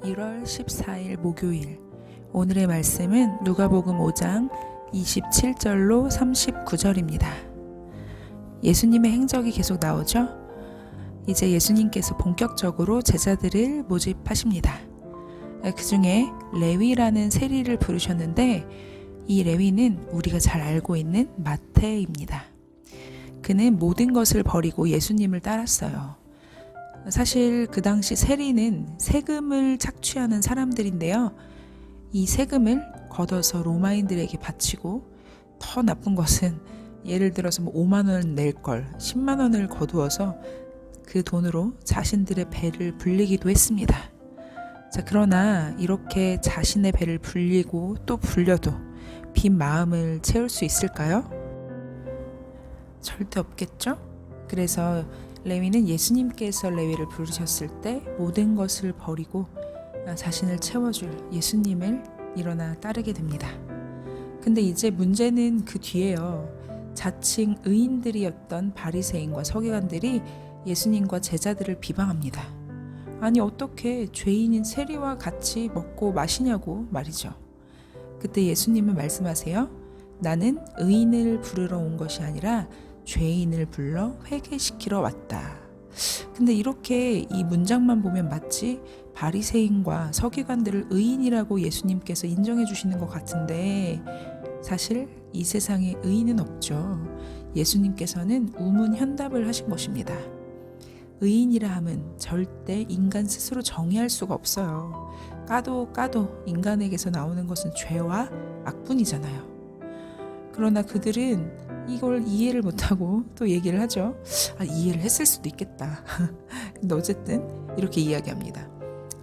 1월 14일 목요일. 오늘의 말씀은 누가복음 5장 27절로 39절입니다. 예수님의 행적이 계속 나오죠? 이제 예수님께서 본격적으로 제자들을 모집하십니다. 그 중에 레위라는 세리를 부르셨는데 이 레위는 우리가 잘 알고 있는 마태입니다. 그는 모든 것을 버리고 예수님을 따랐어요. 사실 그 당시 세리는 세금을 착취하는 사람들인데요. 이 세금을 걷어서 로마인들에게 바치고 더 나쁜 것은 예를 들어서 5만 원을 낼 걸 10만 원을 거두어서 그 돈으로 자신들의 배를 불리기도 했습니다. 자, 그러나 이렇게 자신의 배를 불리고 또 불려도 빈 마음을 채울 수 있을까요? 절대 없겠죠? 그래서 레위는 예수님께서 레위를 부르셨을 때 모든 것을 버리고 자신을 채워줄 예수님을 일어나 따르게 됩니다. 근데 이제 문제는 그 뒤에요. 자칭 의인들이었던 바리새인과 서기관들이 예수님과 제자들을 비방합니다. 아니 어떻게 죄인인 세리와 같이 먹고 마시냐고 말이죠. 그때 예수님은 말씀하세요. 나는 의인을 부르러 온 것이 아니라 죄인을 불러 회개시키러 왔다. 근데 이렇게 이 문장만 보면 마치 바리새인과 서기관들을 의인이라고 예수님께서 인정해 주시는 것 같은데 사실 이 세상에 의인은 없죠. 예수님께서는 우문현답을 하신 것입니다. 의인이라 함은 절대 인간 스스로 정의할 수가 없어요. 까도 인간에게서 나오는 것은 죄와 악뿐이잖아요. 그러나 그들은 이걸 이해를 못하고 또 얘기를 하죠. 이해를 했을 수도 있겠다. 근데 어쨌든 이렇게 이야기합니다.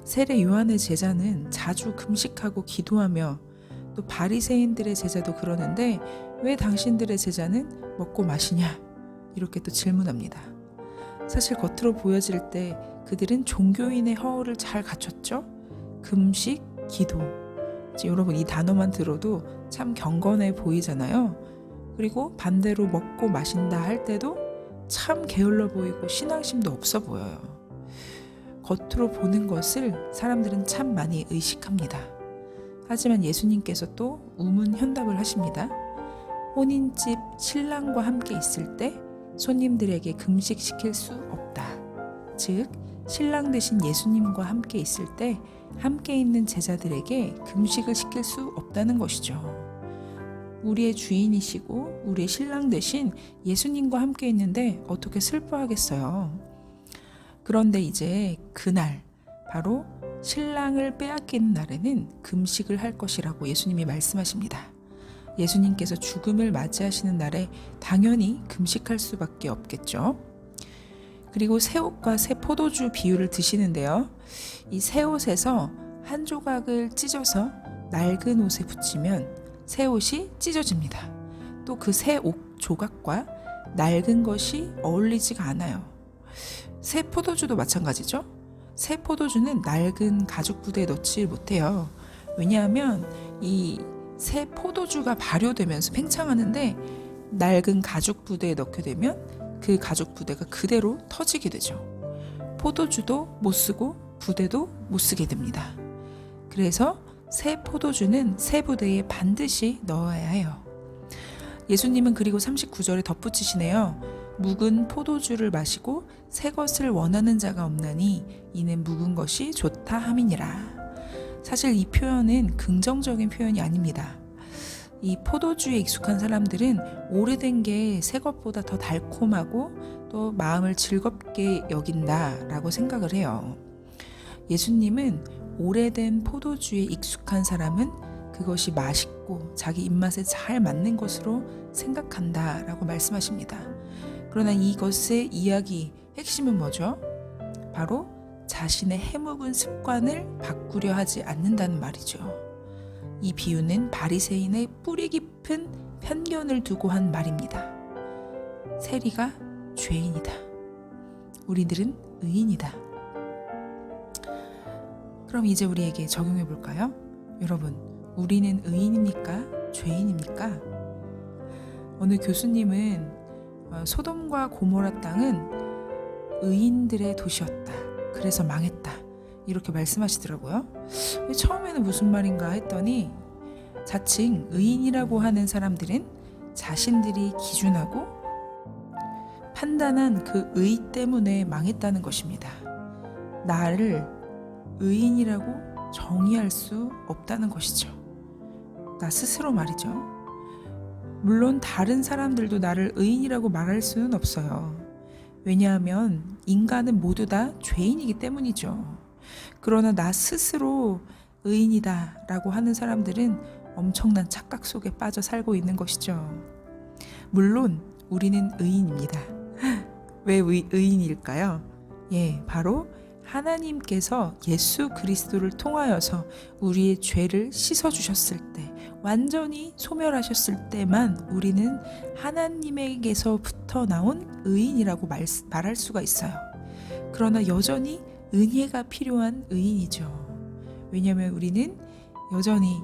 세례 요한의 제자는 자주 금식하고 기도하며 또 바리새인들의 제자도 그러는데 왜 당신들의 제자는 먹고 마시냐? 이렇게 또 질문합니다. 사실 겉으로 보여질 때 그들은 종교인의 허울을 잘 갖췄죠. 금식, 기도. 여러분 이 단어만 들어도 참 경건해 보이잖아요. 그리고 반대로 먹고 마신다 할 때도 참 게을러 보이고 신앙심도 없어 보여요. 겉으로 보는 것을 사람들은 참 많이 의식합니다. 하지만 예수님께서 또 우문현답을 하십니다. 혼인집 신랑과 함께 있을 때 손님들에게 금식시킬 수 없다. 즉 신랑 되신 예수님과 함께 있을 때 함께 있는 제자들에게 금식을 시킬 수 없다는 것이죠. 우리의 주인이시고 우리의 신랑 되신 예수님과 함께 있는데 어떻게 슬퍼하겠어요. 그런데 이제 그날 바로 신랑을 빼앗기는 날에는 금식을 할 것이라고 예수님이 말씀하십니다. 예수님께서 죽음을 맞이하시는 날에 당연히 금식할 수밖에 없겠죠. 그리고 새 옷과 새 포도주 비유를 드시는데요. 이 새 옷에서 한 조각을 찢어서 낡은 옷에 붙이면 새 옷이 찢어집니다. 또 그 새 옷 조각과 낡은 것이 어울리지가 않아요. 새 포도주도 마찬가지죠. 새 포도주는 낡은 가죽 부대에 넣지 못해요. 왜냐하면 이 새 포도주가 발효되면서 팽창하는데 낡은 가죽 부대에 넣게 되면 그 가죽 부대가 그대로 터지게 되죠. 포도주도 못 쓰고 부대도 못 쓰게 됩니다. 그래서 새 포도주는 새 부대에 반드시 넣어야 해요. 예수님은 그리고 39절에 덧붙이시네요. 묵은 포도주를 마시고 새 것을 원하는 자가 없나니 이는 묵은 것이 좋다 함이니라. 사실 이 표현은 긍정적인 표현이 아닙니다. 이 포도주에 익숙한 사람들은 오래된 게 새 것보다 더 달콤하고 또 마음을 즐겁게 여긴다라고 생각을 해요. 예수님은 오래된 포도주에 익숙한 사람은 그것이 맛있고 자기 입맛에 잘 맞는 것으로 생각한다라고 말씀하십니다. 그러나 이것의 이야기 핵심은 뭐죠? 바로 자신의 해묵은 습관을 바꾸려 하지 않는다는 말이죠. 이 비유는 바리새인의 뿌리 깊은 편견을 두고 한 말입니다. 세리가 죄인이다. 우리들은 의인이다. 그럼 이제 우리에게 적용해 볼까요? 여러분, 우리는 의인입니까? 죄인입니까? 어느 교수님은 소돔과 고모라 땅은 의인들의 도시였다. 그래서 망했다. 이렇게 말씀하시더라고요. 처음에는 무슨 말인가 했더니 자칭 의인이라고 하는 사람들은 자신들이 기준하고 판단한 그 의 때문에 망했다는 것입니다. 나를 의인이라고 정의할 수 없다는 것이죠. 나 스스로 말이죠. 물론 다른 사람들도 나를 의인이라고 말할 수는 없어요. 왜냐하면 인간은 모두 다 죄인이기 때문이죠. 그러나 나 스스로 의인이다 라고 하는 사람들은 엄청난 착각 속에 빠져 살고 있는 것이죠. 물론 우리는 의인입니다. 왜 의인일까요? 바로 하나님께서 예수 그리스도를 통하여서 우리의 죄를 씻어주셨을 때, 완전히 소멸하셨을 때만 우리는 하나님에게서부터 나온 의인이라고 말할 수가 있어요. 그러나 여전히 은혜가 필요한 의인이죠. 왜냐하면 우리는 여전히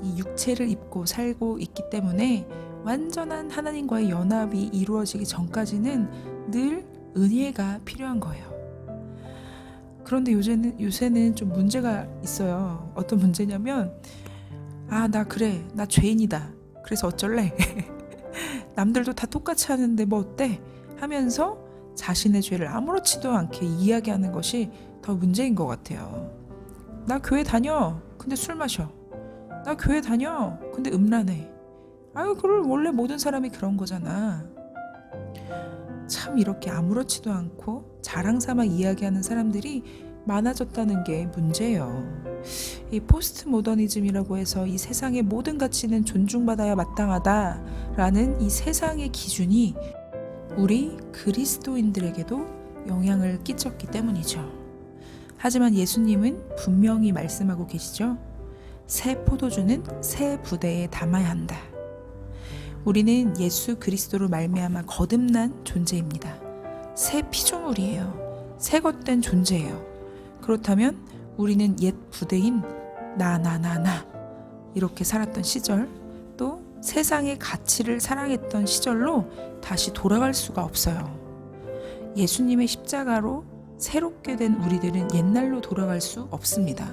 이 육체를 입고 살고 있기 때문에 완전한 하나님과의 연합이 이루어지기 전까지는 늘 은혜가 필요한 거예요. 그런데 요새는 좀 문제가 있어요. 어떤 문제냐면 나 죄인이다. 그래서 어쩔래? 남들도 다 똑같이 하는데 뭐 어때? 하면서 자신의 죄를 아무렇지도 않게 이야기하는 것이 더 문제인 것 같아요. 나 교회 다녀. 근데 술 마셔. 나 교회 다녀. 근데 음란해. 그걸 원래 모든 사람이 그런 거잖아. 참 이렇게 아무렇지도 않고 자랑 삼아 이야기하는 사람들이 많아졌다는 게 문제예요. 이 포스트 모더니즘이라고 해서 이 세상의 모든 가치는 존중받아야 마땅하다라는 이 세상의 기준이 우리 그리스도인들에게도 영향을 끼쳤기 때문이죠. 하지만 예수님은 분명히 말씀하고 계시죠. 새 포도주는 새 부대에 담아야 한다. 우리는 예수 그리스도로 말미암아 거듭난 존재입니다. 새 피조물이에요. 새 것된 존재예요. 그렇다면 우리는 옛 부대인 나 이렇게 살았던 시절, 또 세상의 가치를 사랑했던 시절로 다시 돌아갈 수가 없어요. 예수님의 십자가로 새롭게 된 우리들은 옛날로 돌아갈 수 없습니다.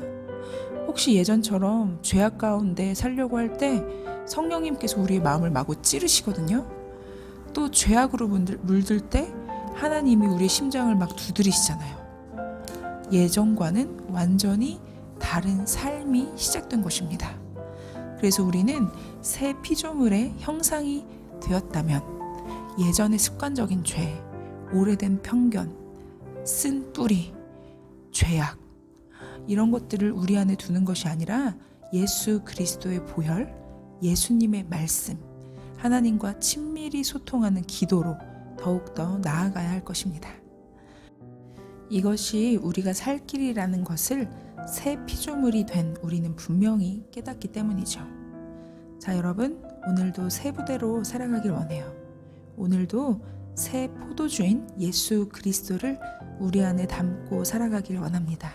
혹시 예전처럼 죄악 가운데 살려고 할 때 성령님께서 우리의 마음을 마구 찌르시거든요. 또 죄악으로 물들 때 하나님이 우리의 심장을 막 두드리시잖아요. 예전과는 완전히 다른 삶이 시작된 것입니다. 그래서 우리는 새 피조물의 형상이 되었다면 예전의 습관적인 죄, 오래된 편견, 쓴 뿌리, 죄악, 이런 것들을 우리 안에 두는 것이 아니라 예수 그리스도의 보혈, 예수님의 말씀, 하나님과 친밀히 소통하는 기도로 더욱더 나아가야 할 것입니다. 이것이 우리가 살 길이라는 것을 새 피조물이 된 우리는 분명히 깨닫기 때문이죠. 자, 여러분, 오늘도 새 부대로 살아가길 원해요. 오늘도 새 포도주인 예수 그리스도를 우리 안에 담고 살아가길 원합니다.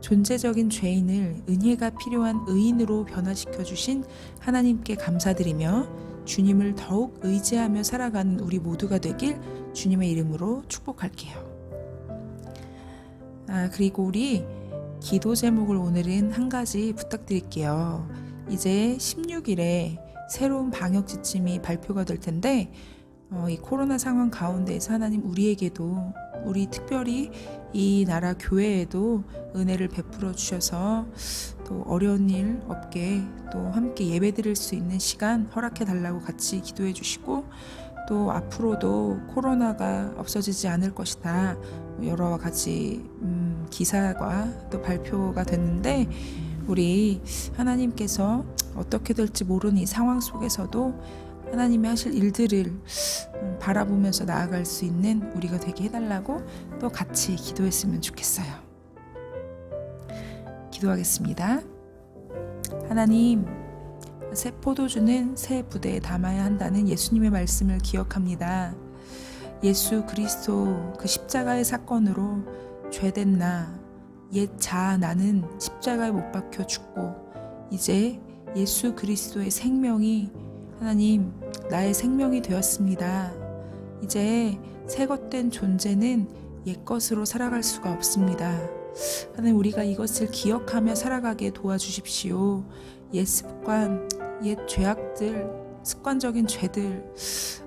존재적인 죄인을 은혜가 필요한 의인으로 변화시켜 주신 하나님께 감사드리며 주님을 더욱 의지하며 살아가는 우리 모두가 되길 주님의 이름으로 축복할게요. 그리고 우리 기도 제목을 오늘은 한 가지 부탁드릴게요. 이제 16일에 새로운 방역 지침이 발표가 될 텐데 이 코로나 상황 가운데에서 하나님 우리에게도, 우리 특별히 이 나라 교회에도 은혜를 베풀어 주셔서 또 어려운 일 없게 또 함께 예배 드릴 수 있는 시간 허락해 달라고 같이 기도해 주시고, 또 앞으로도 코로나가 없어지지 않을 것이다, 여러 가지 기사가 또 발표가 됐는데, 우리 하나님께서 어떻게 될지 모르는 이 상황 속에서도 하나님이 하실 일들을 바라보면서 나아갈 수 있는 우리가 되게 해달라고 또 같이 기도했으면 좋겠어요. 기도하겠습니다. 하나님, 새 포도주는 새 부대에 담아야 한다는 예수님의 말씀을 기억합니다. 예수 그리스도 그 십자가의 사건으로 죄된 옛 자아 나는 십자가에 못 박혀 죽고 이제 예수 그리스도의 생명이 하나님 나의 생명이 되었습니다. 이제 새것된 존재는 옛것으로 살아갈 수가 없습니다. 하나님, 우리가 이것을 기억하며 살아가게 도와주십시오. 옛 습관, 옛 죄악들, 습관적인 죄들,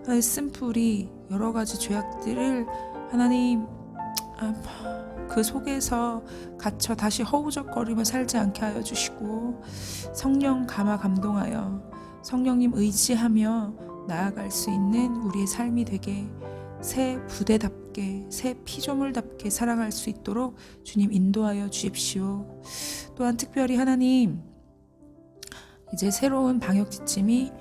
하나님, 쓴뿌리 여러 가지 죄악들을 하나님 그 속에서 갇혀 다시 허우적거리며 살지 않게 하여 주시고, 성령 감화 감동하여 성령님 의지하며 나아갈 수 있는 우리의 삶이 되게, 새 부대답게, 새 피조물답게 살아갈 수 있도록 주님 인도하여 주십시오. 또한 특별히 하나님, 이제 새로운 방역 지침이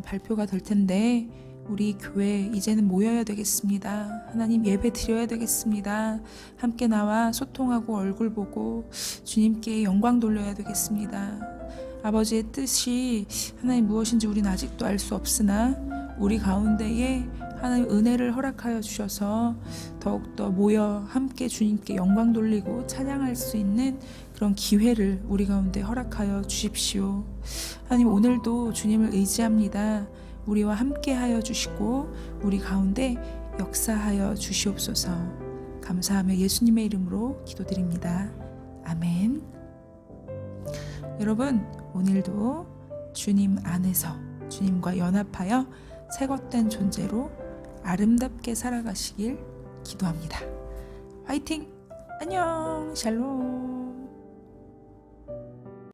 발표가 될 텐데 우리 교회 이제는 모여야 되겠습니다. 하나님, 예배 드려야 되겠습니다. 함께 나와 소통하고 얼굴 보고 주님께 영광 돌려야 되겠습니다. 아버지의 뜻이 하나님 무엇인지 우리는 아직도 알 수 없으나 우리 가운데에 하나님 은혜를 허락하여 주셔서 더욱더 모여 함께 주님께 영광 돌리고 찬양할 수 있는 그런 기회를 우리 가운데 허락하여 주십시오. 하나님, 오늘도 주님을 의지합니다. 우리와 함께 하여 주시고 우리 가운데 역사하여 주시옵소서. 감사하며 예수님의 이름으로 기도드립니다. 아멘. 여러분, 오늘도 주님 안에서 주님과 연합하여 새것된 존재로 아름답게 살아가시길 기도합니다. 화이팅! 안녕! 샬롬!